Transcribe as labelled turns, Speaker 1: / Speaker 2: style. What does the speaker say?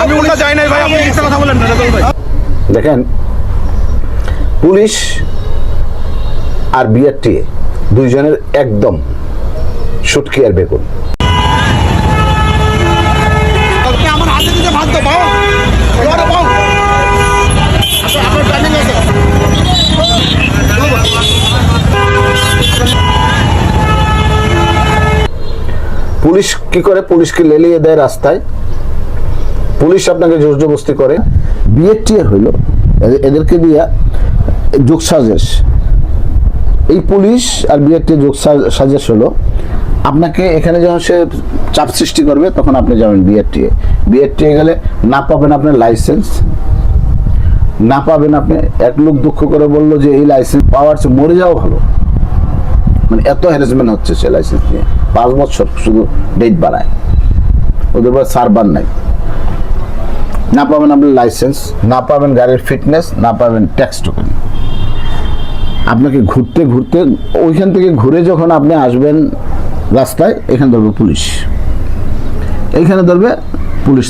Speaker 1: আমি উল্টা যাই নাই ভাই, আপনি মিথ্যা কথা বলেন না রেজাউল ভাই।
Speaker 2: দেখেন, পুলিশ আর বিআরটিএ দুইজনের একদম শুটকি আর বেগুন।
Speaker 1: আমার হাতে দিতে বাধ্য পাও, পাও আপনার টাইমিং আছে।
Speaker 2: পুলিশ কি করে? পুলিশকে লেলিয়ে দেয় রাস্তায়, পুলিশ আপনাকে জোর জবরদস্তি করে। বিএটিআর হইল এদেরকে দিয়া যোগসাজেশ। এই পুলিশ আর বিএটিআর যোগসাজেশ হলো আপনাকে এখানে যখন সে চাপ সৃষ্টি করবে তখন আপনি যাবেন বিএটিএ। বিএটিএ গেলে না পাবেন আপনার লাইসেন্স, না পাবেন আপনি। এক লোক দুঃখ করে বললো যে এই লাইসেন্স পাওয়ার চেয়ে মরে যাওয়া ভালো, মানে এত হ্যারাসমেন্ট হচ্ছে সে লাইসেন্স নিয়ে। 5 বছর শুধু ডেট বাড়ায়, ওদের পর সার্ভার নাই। না পাবেন আপনার লাইসেন্স, না পাবেন গাড়ির ফিটনেস, না পাবেন ট্যাক্স টোকেন। আপনাকে ঘুরতে ঘুরতে ওইখান থেকে ঘুরে যখন আপনি আসবেন রাস্তায়, এখানে ধরবে পুলিশ, এইখানে ধরবে পুলিশ।